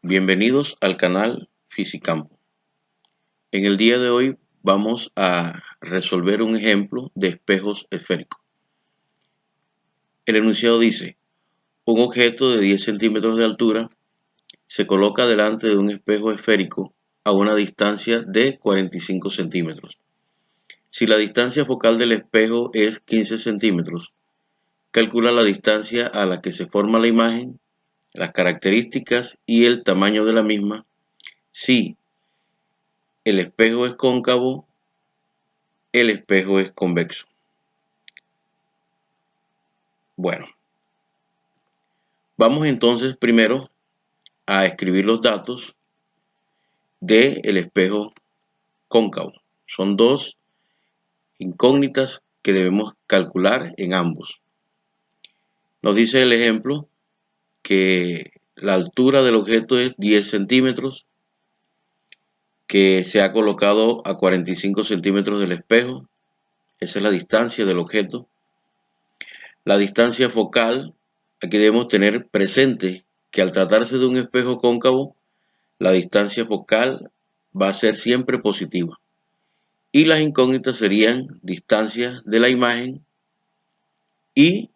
Bienvenidos al canal Fisicampo. En el día de hoy vamos a resolver un ejemplo de espejos esféricos. El enunciado dice: un objeto de 10 centímetros de altura se coloca delante de un espejo esférico a una distancia de 45 centímetros. Si la distancia focal del espejo es 15 centímetros, calcula la distancia a la que se forma la imagen, las características y el tamaño de la misma. Si el espejo es cóncavo, el espejo es convexo. Bueno, vamos entonces primero a escribir los datos del espejo cóncavo. Son dos incógnitas que debemos calcular en ambos. Nos dice el ejemplo que la altura del objeto es 10 centímetros, que se ha colocado a 45 centímetros del espejo. Esa es la distancia del objeto. La distancia focal, aquí debemos tener presente que al tratarse de un espejo cóncavo, la distancia focal va a ser siempre positiva. Y las incógnitas serían distancia de la imagen y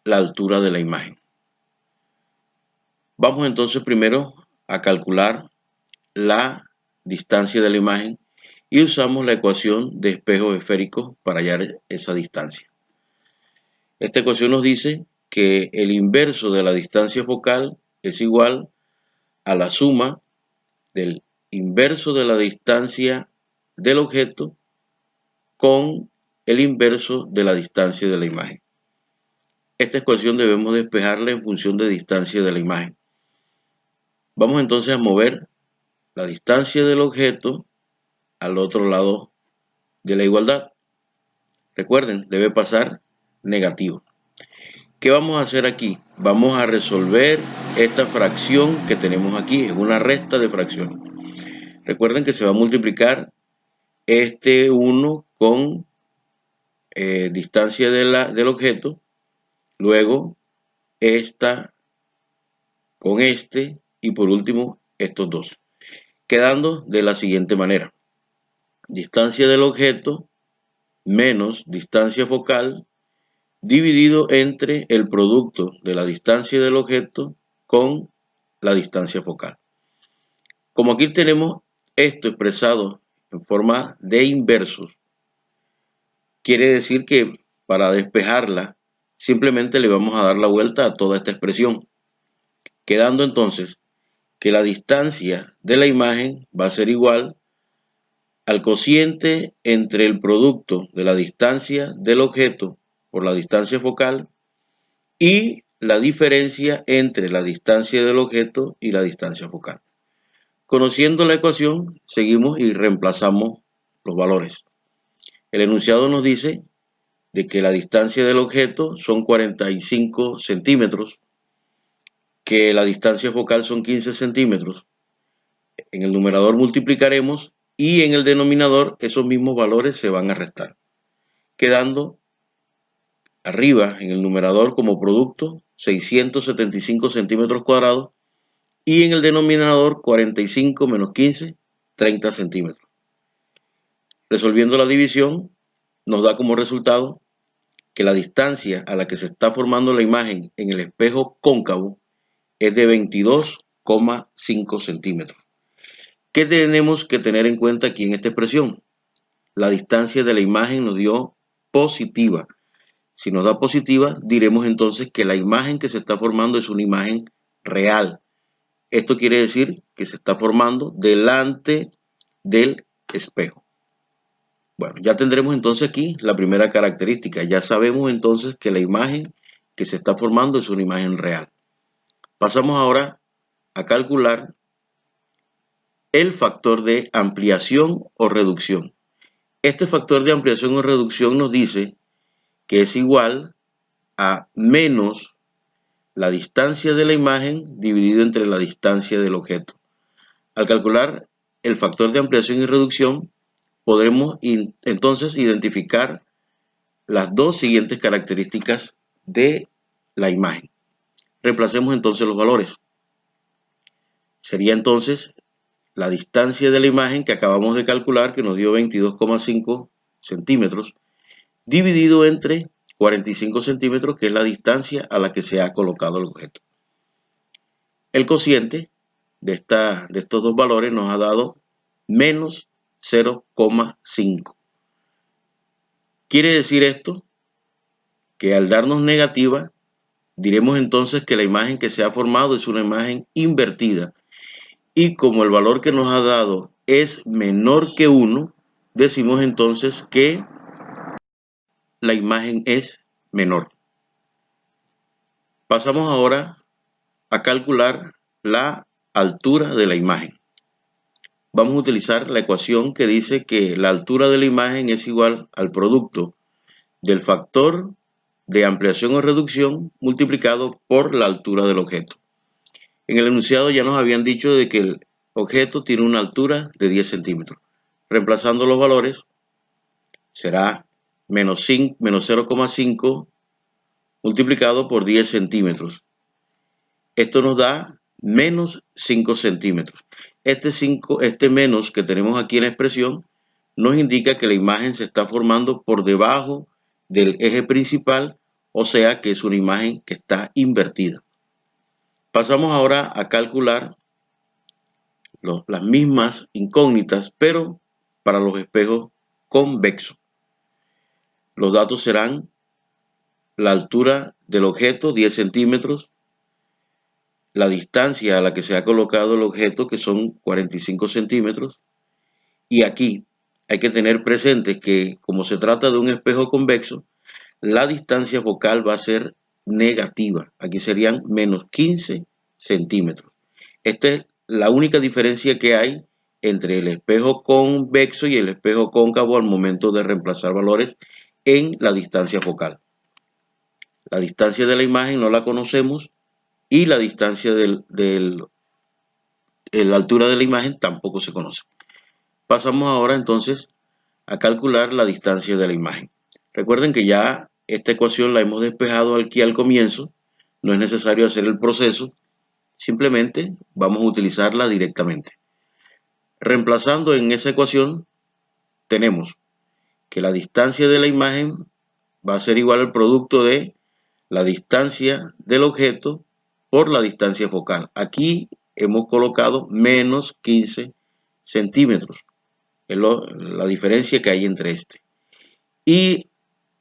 la altura de la imagen. Vamos entonces primero a calcular la distancia de la imagen y usamos la ecuación de espejos esféricos para hallar esa distancia. Esta ecuación nos dice que el inverso de la distancia focal es igual a la suma del inverso de la distancia del objeto con el inverso de la distancia de la imagen. Esta ecuación debemos despejarla en función de distancia de la imagen. Vamos entonces a mover la distancia del objeto al otro lado de la igualdad. Recuerden, debe pasar negativo. ¿Qué vamos a hacer aquí? Vamos a resolver esta fracción que tenemos aquí, es una resta de fracciones. Recuerden que se va a multiplicar este 1 con distancia del objeto, luego esta con este y por último estos dos, quedando de la siguiente manera: distancia del objeto menos distancia focal dividido entre el producto de la distancia del objeto con la distancia focal. Como aquí tenemos esto expresado en forma de inversos, quiere decir que para despejarla simplemente le vamos a dar la vuelta a toda esta expresión, quedando entonces que la distancia de la imagen va a ser igual al cociente entre el producto de la distancia del objeto por la distancia focal y la diferencia entre la distancia del objeto y la distancia focal. Conociendo la ecuación, seguimos y reemplazamos los valores. El enunciado nos dice de que la distancia del objeto son 45 centímetros, que la distancia focal son 15 centímetros. En el numerador multiplicaremos y en el denominador esos mismos valores se van a restar, quedando arriba en el numerador como producto 675 centímetros cuadrados y en el denominador 45 menos 15, 30 centímetros. Resolviendo la división nos da como resultado que la distancia a la que se está formando la imagen en el espejo cóncavo es de 22,5 centímetros. ¿Qué tenemos que tener en cuenta aquí en esta expresión? La distancia de la imagen nos dio positiva. Si nos da positiva, diremos entonces que la imagen que se está formando es una imagen real. Esto quiere decir que se está formando delante del espejo. Bueno, ya tendremos entonces aquí la primera característica. Ya sabemos entonces que la imagen que se está formando es una imagen real. Pasamos ahora a calcular el factor de ampliación o reducción. Este factor de ampliación o reducción nos dice que es igual a menos la distancia de la imagen dividido entre la distancia del objeto. Al calcular el factor de ampliación y reducción, podremos entonces identificar las dos siguientes características de la imagen. Reemplacemos entonces los valores. Sería entonces la distancia de la imagen que acabamos de calcular, que nos dio 22,5 centímetros, dividido entre 45 centímetros, que es la distancia a la que se ha colocado el objeto. El cociente de estos dos valores nos ha dado menos 0,5. Quiere decir esto que al darnos negativa, diremos entonces que la imagen que se ha formado es una imagen invertida. Y como el valor que nos ha dado es menor que 1, decimos entonces que la imagen es menor. Pasamos ahora a calcular la altura de la imagen. Vamos a utilizar la ecuación que dice que la altura de la imagen es igual al producto del factor de ampliación o reducción multiplicado por la altura del objeto. En el enunciado ya nos habían dicho de que el objeto tiene una altura de 10 centímetros. Reemplazando los valores, será menos 0,5 multiplicado por 10 centímetros. Esto nos da menos 5 centímetros. Este menos que tenemos aquí en la expresión nos indica que la imagen se está formando por debajo del eje principal, o sea que es una imagen que está invertida. Pasamos ahora a calcular las mismas incógnitas, pero para los espejos convexos. Los datos serán la altura del objeto, 10 centímetros, la distancia a la que se ha colocado el objeto, que son 45 centímetros, y aquí hay que tener presente que como se trata de un espejo convexo, la distancia focal va a ser negativa. Aquí serían menos 15 centímetros. Esta es la única diferencia que hay entre el espejo convexo y el espejo cóncavo al momento de reemplazar valores en la distancia focal. La distancia de la imagen no la conocemos y la distancia la altura de la imagen tampoco se conoce. Pasamos ahora entonces a calcular la distancia de la imagen. Recuerden que ya esta ecuación la hemos despejado aquí al comienzo, no es necesario hacer el proceso, simplemente vamos a utilizarla directamente. Reemplazando en esa ecuación, tenemos que la distancia de la imagen va a ser igual al producto de la distancia del objeto por la distancia focal. Aquí hemos colocado menos 15 centímetros. Es la diferencia que hay entre este. Y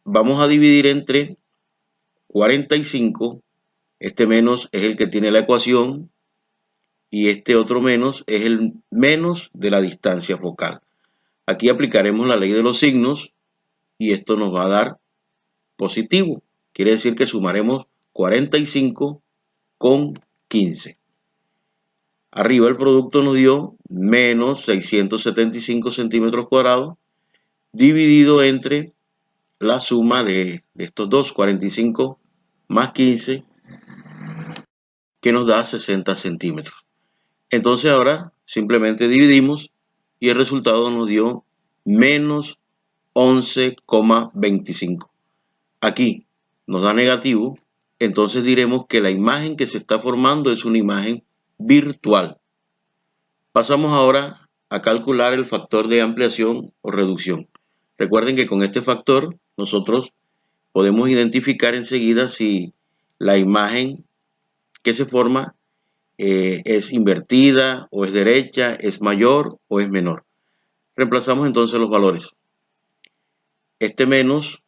vamos a dividir entre 45. Este menos es el que tiene la ecuación y este otro menos es el menos de la distancia focal. Aquí aplicaremos la ley de los signos y esto nos va a dar positivo. Quiere decir que sumaremos 45 con 15. Arriba el producto nos dio menos 675 centímetros cuadrados dividido entre la suma de estos dos, 45 más 15, que nos da 60 centímetros. Entonces ahora simplemente dividimos y el resultado nos dio menos 11,25. Aquí nos da negativo, entonces diremos que la imagen que se está formando es una imagen virtual. Pasamos ahora a calcular el factor de ampliación o reducción. Recuerden que con este factor nosotros podemos identificar enseguida si la imagen que se forma es invertida o es derecha, es mayor o es menor. Reemplazamos entonces los valores. Este menos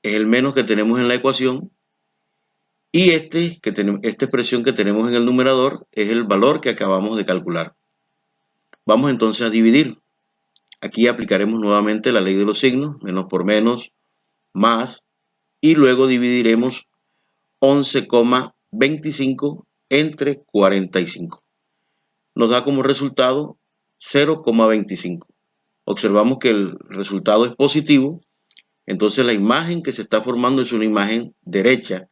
es el menos que tenemos en la ecuación y esta expresión que tenemos en el numerador es el valor que acabamos de calcular. Vamos entonces a dividir. Aquí aplicaremos nuevamente la ley de los signos, menos por menos, más, y luego dividiremos 11,25 entre 45. Nos da como resultado 0,25. Observamos que el resultado es positivo, entonces la imagen que se está formando es una imagen derecha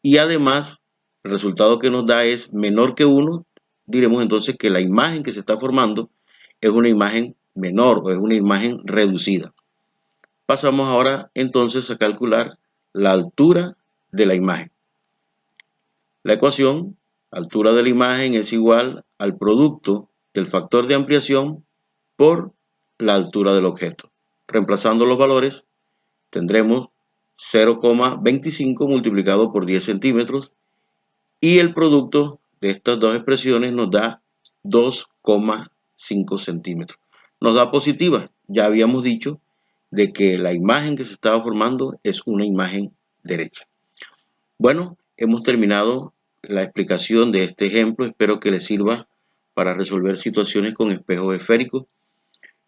y además el resultado que nos da es menor que 1, diremos entonces que la imagen que se está formando es una imagen menor o es una imagen reducida. Pasamos ahora entonces a calcular la altura de la imagen. La ecuación, altura de la imagen es igual al producto del factor de ampliación por la altura del objeto. Reemplazando los valores, tendremos 0,25 multiplicado por 10 centímetros y el producto de estas dos expresiones nos da 2,5 centímetros. Nos da positiva. Ya habíamos dicho de que la imagen que se estaba formando es una imagen derecha. Bueno, hemos terminado la explicación de este ejemplo. Espero que les sirva para resolver situaciones con espejos esféricos.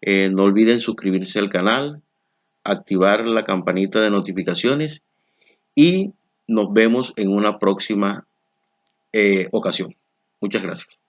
No olviden suscribirse al canal, activar la campanita de notificaciones y nos vemos en una próxima ocasión. Muchas gracias.